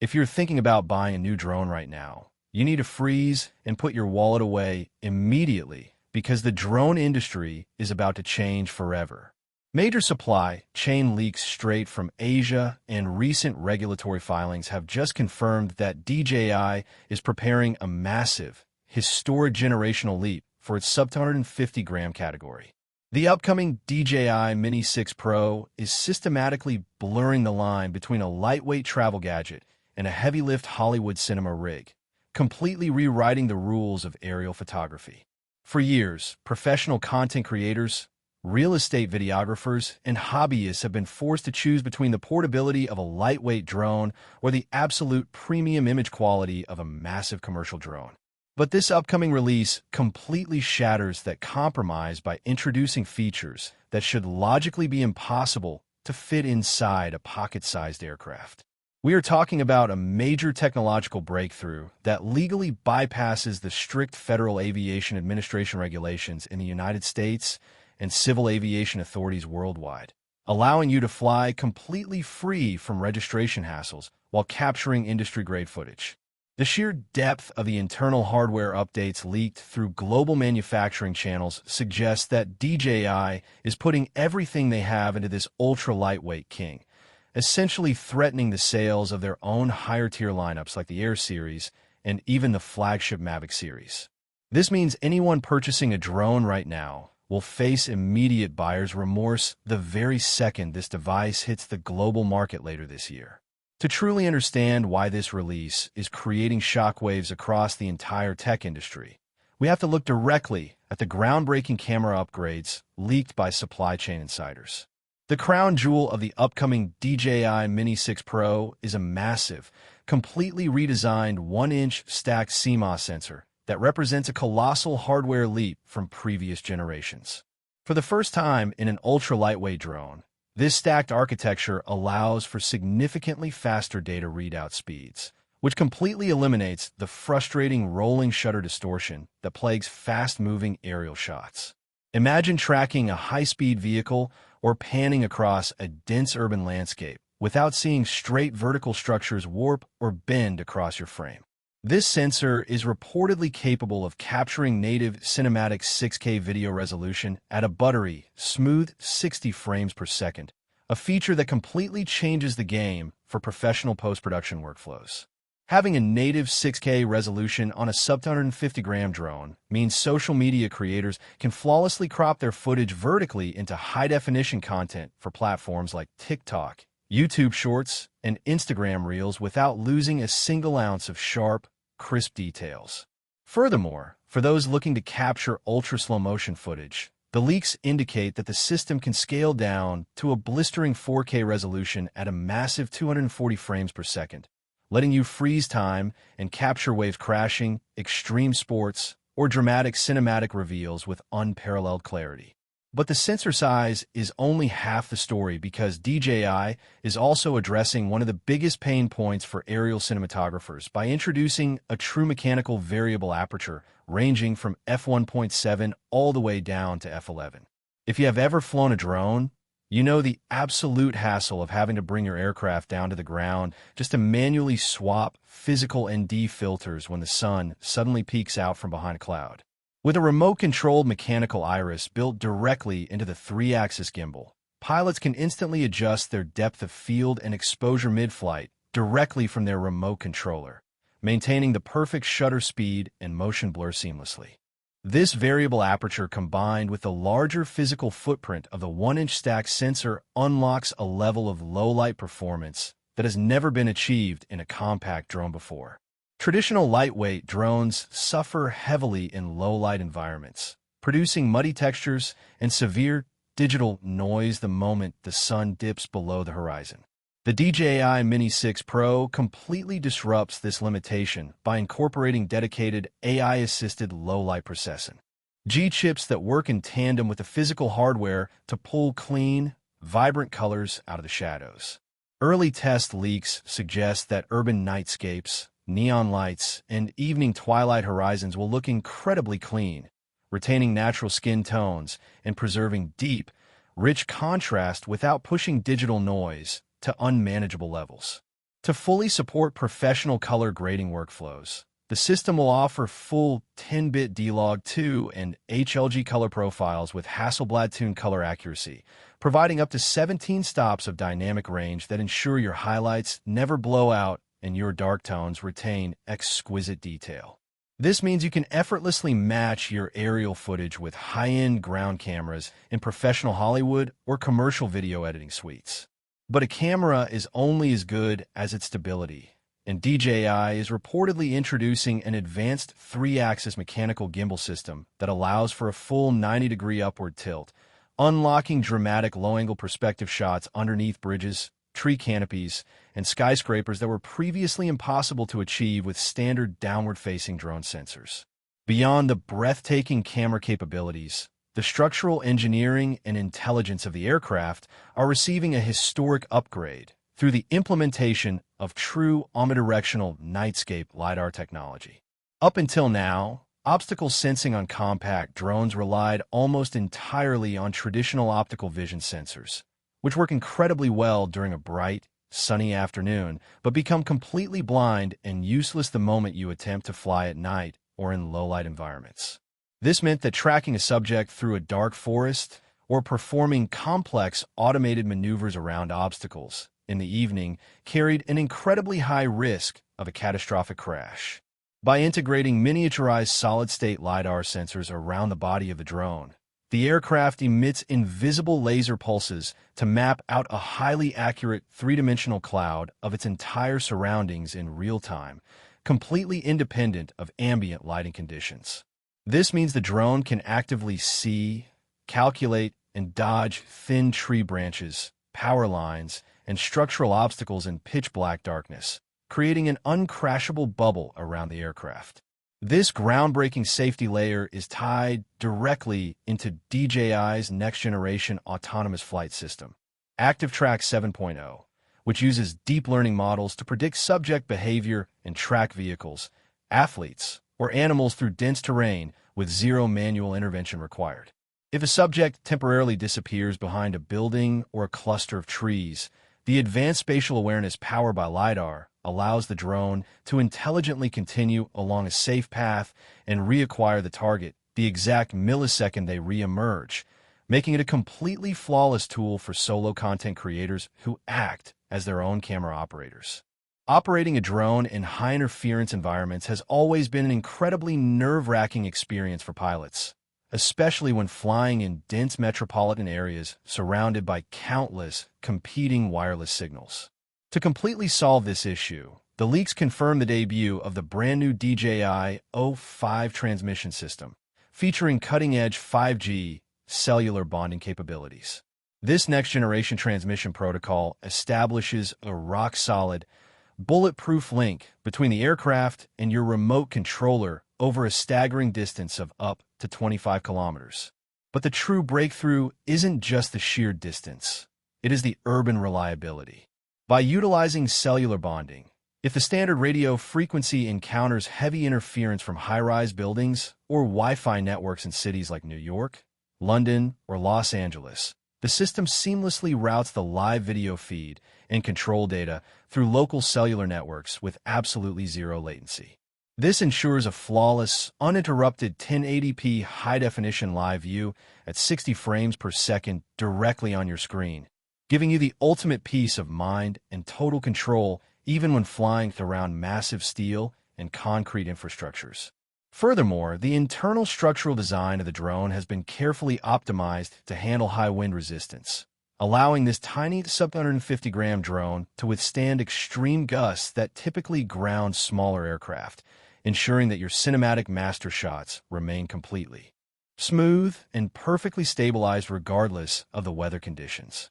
If you're thinking about buying a new drone right now, you need to freeze and put your wallet away immediately because the drone industry is about to change forever. Major supply chain leaks straight from Asia and recent regulatory filings have just confirmed that DJI is preparing a massive, historic generational leap for its sub-250-gram category. The upcoming DJI Mini 6 Pro is systematically blurring the line between a lightweight travel gadget and a heavy-lift Hollywood cinema rig, completely rewriting the rules of aerial photography. For years, professional content creators, real estate videographers, and hobbyists have been forced to choose between the portability of a lightweight drone or the absolute premium image quality of a massive commercial drone. But this upcoming release completely shatters that compromise by introducing features that should logically be impossible to fit inside a pocket-sized aircraft. We are talking about a major technological breakthrough that legally bypasses the strict Federal Aviation Administration regulations in the United States and civil aviation authorities worldwide, allowing you to fly completely free from registration hassles while capturing industry-grade footage. The sheer depth of the internal hardware updates leaked through global manufacturing channels suggests that DJI is putting everything they have into this ultra-lightweight king, essentially threatening the sales of their own higher-tier lineups like the Air series and even the flagship Mavic series. This means anyone purchasing a drone right now will face immediate buyer's remorse the very second this device hits the global market later this year. To truly understand why this release is creating shockwaves across the entire tech industry, we have to look directly at the groundbreaking camera upgrades leaked by supply chain insiders. The crown jewel of the upcoming DJI Mini 6 Pro is a massive, completely redesigned 1-inch stacked CMOS sensor that represents a colossal hardware leap from previous generations. For the first time in an ultra-lightweight drone, this stacked architecture allows for significantly faster data readout speeds, which completely eliminates the frustrating rolling shutter distortion that plagues fast-moving aerial shots. Imagine tracking a high-speed vehicle or panning across a dense urban landscape without seeing straight vertical structures warp or bend across your frame. This sensor is reportedly capable of capturing native cinematic 6K video resolution at a buttery, smooth 60 frames per second, a feature that completely changes the game for professional post-production workflows. Having a native 6K resolution on a sub-250-gram drone means social media creators can flawlessly crop their footage vertically into high-definition content for platforms like TikTok, YouTube Shorts, and Instagram Reels without losing a single ounce of sharp, crisp details. Furthermore, for those looking to capture ultra-slow-motion footage, the leaks indicate that the system can scale down to a blistering 4K resolution at a massive 240 frames per second, letting you freeze time and capture waves crashing, extreme sports, or dramatic cinematic reveals with unparalleled clarity. But the sensor size is only half the story because DJI is also addressing one of the biggest pain points for aerial cinematographers by introducing a true mechanical variable aperture ranging from f1.7 all the way down to f11. If you have ever flown a drone, you know the absolute hassle of having to bring your aircraft down to the ground just to manually swap physical ND filters when the sun suddenly peeks out from behind a cloud. With a remote-controlled mechanical iris built directly into the 3-axis gimbal, pilots can instantly adjust their depth of field and exposure mid-flight directly from their remote controller, maintaining the perfect shutter speed and motion blur seamlessly. This variable aperture combined with the larger physical footprint of the 1-inch stacked sensor unlocks a level of low-light performance that has never been achieved in a compact drone before. Traditional lightweight drones suffer heavily in low-light environments, producing muddy textures and severe digital noise the moment the sun dips below the horizon. The DJI Mini 6 Pro completely disrupts this limitation by incorporating dedicated AI-assisted low-light processing. G-chips that work in tandem with the physical hardware to pull clean, vibrant colors out of the shadows. Early test leaks suggest that urban nightscapes, neon lights, and evening twilight horizons will look incredibly clean, retaining natural skin tones and preserving deep, rich contrast without pushing digital noise to unmanageable levels. To fully support professional color grading workflows, the system will offer full 10-bit D-Log2 and HLG color profiles with Hasselblad-tuned color accuracy, providing up to 17 stops of dynamic range that ensure your highlights never blow out and your dark tones retain exquisite detail. This means you can effortlessly match your aerial footage with high-end ground cameras in professional Hollywood or commercial video editing suites. But a camera is only as good as its stability, and DJI is reportedly introducing an advanced 3-axis mechanical gimbal system that allows for a full 90-degree upward tilt, unlocking dramatic low-angle perspective shots underneath bridges, tree canopies, and skyscrapers that were previously impossible to achieve with standard downward-facing drone sensors. Beyond the breathtaking camera capabilities, the structural engineering and intelligence of the aircraft are receiving a historic upgrade through the implementation of true omnidirectional Nightscape LiDAR technology. Up until now, obstacle sensing on compact drones relied almost entirely on traditional optical vision sensors, which work incredibly well during a bright, sunny afternoon, but become completely blind and useless the moment you attempt to fly at night or in low-light environments. This meant that tracking a subject through a dark forest or performing complex automated maneuvers around obstacles in the evening carried an incredibly high risk of a catastrophic crash. By integrating miniaturized solid-state LiDAR sensors around the body of the drone, the aircraft emits invisible laser pulses to map out a highly accurate three-dimensional cloud of its entire surroundings in real time, completely independent of ambient lighting conditions. This means the drone can actively see, calculate, and dodge thin tree branches, power lines, and structural obstacles in pitch-black darkness, creating an uncrashable bubble around the aircraft. This groundbreaking safety layer is tied directly into DJI's next-generation autonomous flight system, ActiveTrack 7.0, which uses deep learning models to predict subject behavior and track vehicles, athletes, or animals through dense terrain with zero manual intervention required. If a subject temporarily disappears behind a building or a cluster of trees, the advanced spatial awareness powered by LiDAR allows the drone to intelligently continue along a safe path and reacquire the target the exact millisecond they re-emerge, making it a completely flawless tool for solo content creators who act as their own camera operators. Operating a drone in high-interference environments has always been an incredibly nerve-wracking experience for pilots, especially when flying in dense metropolitan areas surrounded by countless competing wireless signals. To completely solve this issue, the leaks confirm the debut of the brand-new DJI O5 transmission system, featuring cutting-edge 5G cellular bonding capabilities. This next-generation transmission protocol establishes a rock-solid, bulletproof link between the aircraft and your remote controller over a staggering distance of up to 25 kilometers. But the true breakthrough isn't just the sheer distance. It is the urban reliability. By utilizing cellular bonding, if the standard radio frequency encounters heavy interference from high-rise buildings or Wi-Fi networks in cities like New York, London, or Los Angeles, the system seamlessly routes the live video feed and control data through local cellular networks with absolutely zero latency. This ensures a flawless, uninterrupted 1080p high-definition live view at 60 frames per second directly on your screen, giving you the ultimate peace of mind and total control even when flying around massive steel and concrete infrastructures. Furthermore, the internal structural design of the drone has been carefully optimized to handle high wind resistance, allowing this tiny sub-150-gram drone to withstand extreme gusts that typically ground smaller aircraft, ensuring that your cinematic master shots remain completely smooth and perfectly stabilized regardless of the weather conditions.